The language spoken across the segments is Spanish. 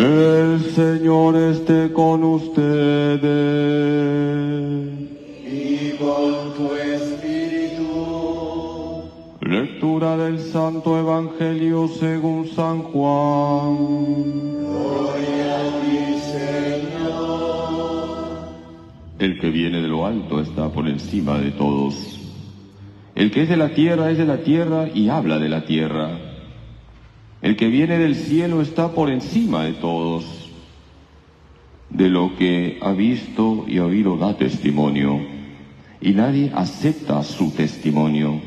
El Señor esté con ustedes. Y con tu espíritu. Lectura del Santo Evangelio según San Juan. Gloria a ti, Señor. El que viene de lo alto está por encima de todos. El que es de la tierra y habla de la tierra. El que viene del cielo está por encima de todos. De lo que ha visto y oído da testimonio, y nadie acepta su testimonio.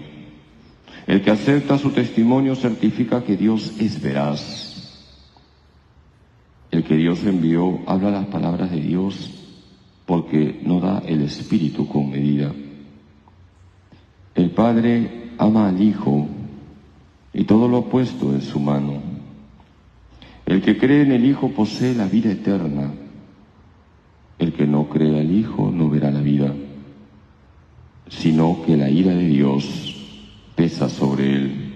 El que acepta su testimonio certifica que Dios es veraz. El que Dios envió habla las palabras de Dios, porque no da el Espíritu con medida. El Padre ama al Hijo, y todo lo ha puesto en su mano. El que cree en el Hijo posee la vida eterna. El que no cree al Hijo no verá la vida, sino que la ira de Dios pesa sobre él.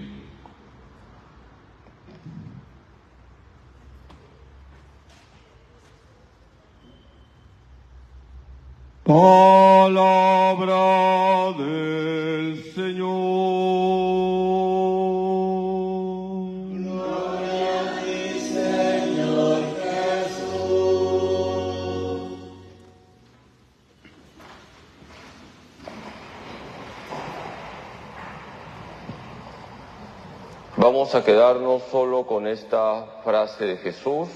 Palabra del Señor. Gloria a ti, Señor Jesús. Vamos a quedarnos solo con esta frase de Jesús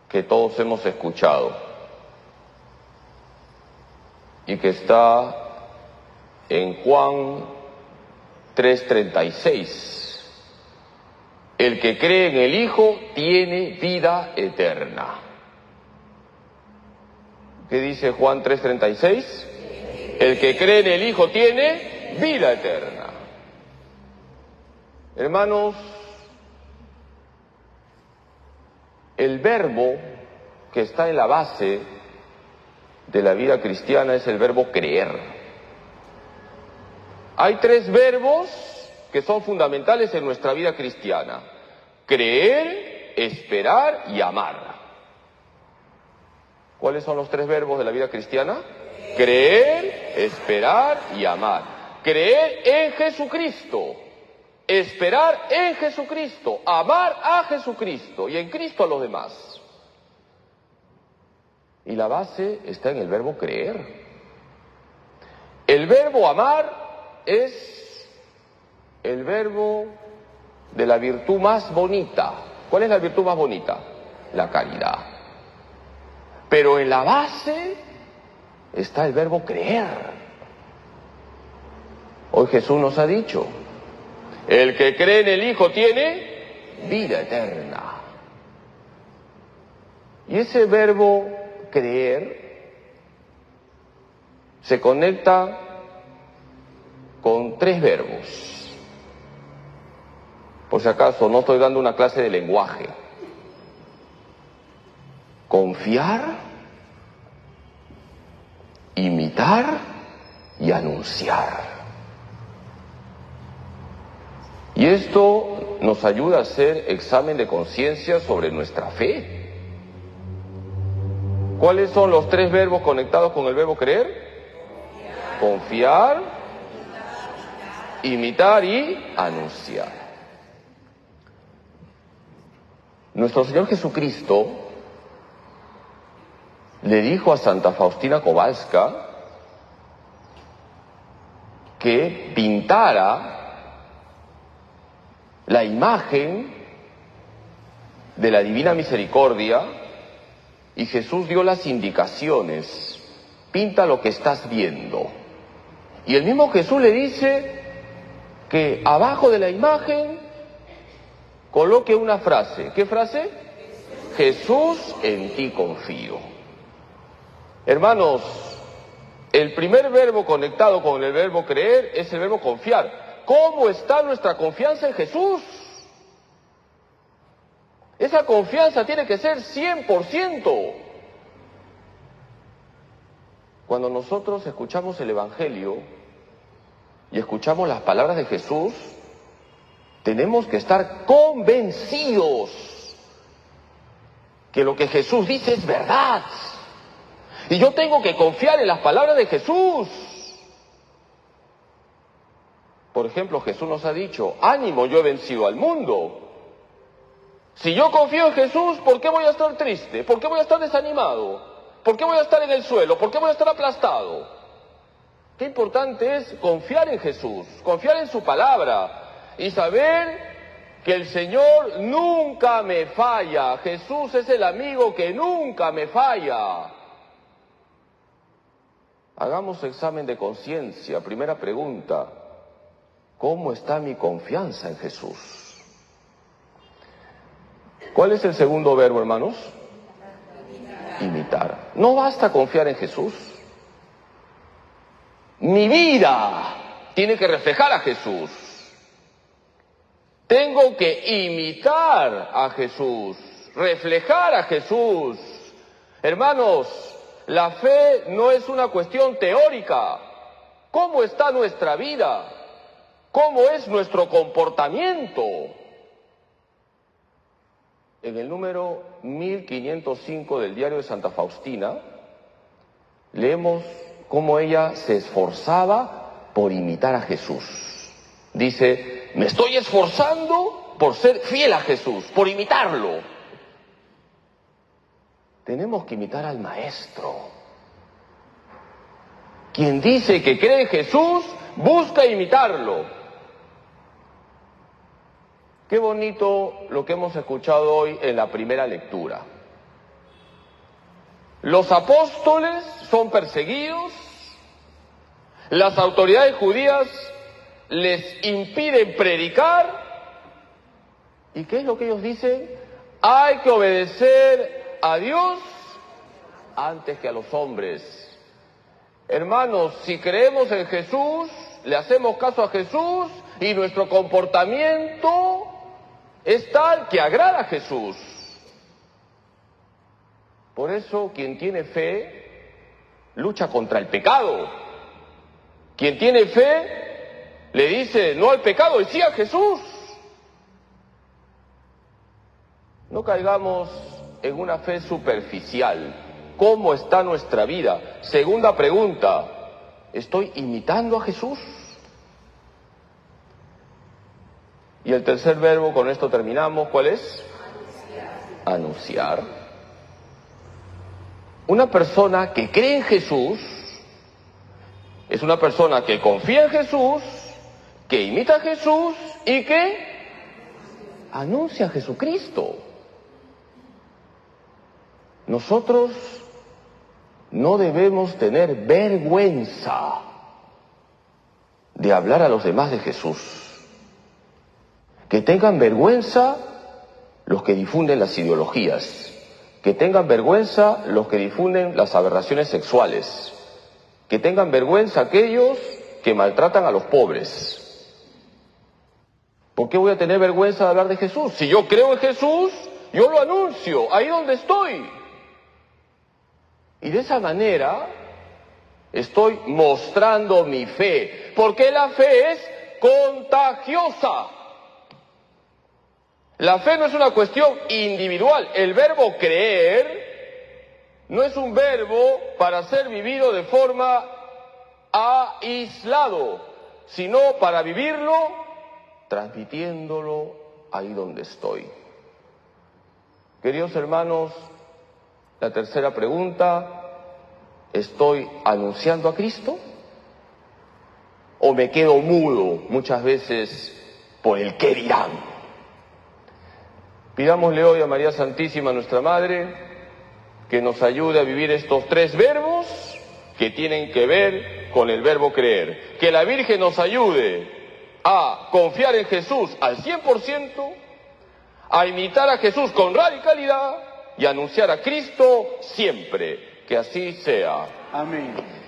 que todos hemos escuchado y que está en Juan 3:36. El que cree en el Hijo tiene vida eterna. ¿Qué dice Juan 3:36? El que cree en el Hijo tiene vida eterna. Hermanos, el verbo que está en la base de la vida cristiana es el verbo creer. Hay tres verbos que son fundamentales en nuestra vida cristiana: creer, esperar y amar. ¿Cuáles son los tres verbos de la vida cristiana? Creer, esperar y amar. Creer en Jesucristo, esperar en Jesucristo, amar a Jesucristo y en Cristo a los demás. Y la base está en el verbo creer. El verbo amar es el verbo de la virtud más bonita. ¿Cuál es la virtud más bonita? La caridad. Pero en la base está el verbo creer. Hoy Jesús nos ha dicho: el que cree en el Hijo tiene vida eterna. Y ese verbo creer se conecta con tres verbos. Por si acaso, no estoy dando una clase de lenguaje. Confiar, imitar y anunciar. Y esto nos ayuda a hacer examen de conciencia sobre nuestra fe. ¿Cuáles son los tres verbos conectados con el verbo creer? Confiar, imitar y anunciar. Nuestro Señor Jesucristo le dijo a Santa Faustina Kowalska que pintara la imagen de la Divina Misericordia, y Jesús dio las indicaciones: pinta lo que estás viendo. Y el mismo Jesús le dice que abajo de la imagen coloque una frase. ¿Qué frase? Jesús, en ti confío. Hermanos, el primer verbo conectado con el verbo creer es el verbo confiar. ¿Cómo está nuestra confianza en Jesús? Esa confianza tiene que ser 100%. Cuando nosotros escuchamos el Evangelio y escuchamos las palabras de Jesús, tenemos que estar convencidos que lo que Jesús dice es verdad. Y yo tengo que confiar en las palabras de Jesús. Por ejemplo, Jesús nos ha dicho, ánimo, yo he vencido al mundo. Si yo confío en Jesús, ¿por qué voy a estar triste? ¿Por qué voy a estar desanimado? ¿Por qué voy a estar en el suelo? ¿Por qué voy a estar aplastado? Qué importante es confiar en Jesús, confiar en su palabra y saber que el Señor nunca me falla. Jesús es el amigo que nunca me falla. Hagamos examen de conciencia. Primera pregunta, ¿cómo está mi confianza en Jesús? ¿Cuál es el segundo verbo, hermanos? Imitar. No basta confiar en Jesús. Mi vida tiene que reflejar a Jesús. Tengo que imitar a Jesús, reflejar a Jesús. Hermanos, la fe no es una cuestión teórica. ¿Cómo está nuestra vida? ¿Cómo es nuestro comportamiento? En el número 1505 del Diario de Santa Faustina, leemos cómo ella se esforzaba por imitar a Jesús. Dice, me estoy esforzando por ser fiel a Jesús, por imitarlo. Tenemos que imitar al Maestro. Quien dice que cree en Jesús, busca imitarlo. Qué bonito lo que hemos escuchado hoy en la primera lectura. Los apóstoles son perseguidos, las autoridades judías les impiden predicar. ¿Y qué es lo que ellos dicen? Hay que obedecer a Dios antes que a los hombres. Hermanos, si creemos en Jesús, le hacemos caso a Jesús y nuestro comportamiento es tal que agrada a Jesús. Por eso, quien tiene fe lucha contra el pecado. Quien tiene fe le dice no al pecado y sí a Jesús. No caigamos en una fe superficial. ¿Cómo está nuestra vida? Segunda pregunta, ¿estoy imitando a Jesús? Y el tercer verbo, con esto terminamos, ¿cuál es? Anunciar. Una persona que cree en Jesús es una persona que confía en Jesús, que imita a Jesús y que anuncia a Jesucristo. Nosotros no debemos tener vergüenza de hablar a los demás de Jesús. Que tengan vergüenza los que difunden las ideologías. Que tengan vergüenza los que difunden las aberraciones sexuales. Que tengan vergüenza aquellos que maltratan a los pobres. ¿Por qué voy a tener vergüenza de hablar de Jesús? Si yo creo en Jesús, yo lo anuncio, ahí donde estoy. Y de esa manera estoy mostrando mi fe, porque la fe es contagiosa. La fe no es una cuestión individual. El verbo creer no es un verbo para ser vivido de forma aislado, sino para vivirlo transmitiéndolo ahí donde estoy. Queridos hermanos, la tercera pregunta, ¿estoy anunciando a Cristo? ¿O me quedo mudo muchas veces por el qué dirán? Pidámosle hoy a María Santísima, nuestra Madre, que nos ayude a vivir estos tres verbos que tienen que ver con el verbo creer. Que la Virgen nos ayude a confiar en Jesús al 100%, a imitar a Jesús con radicalidad y a anunciar a Cristo siempre. Que así sea. Amén.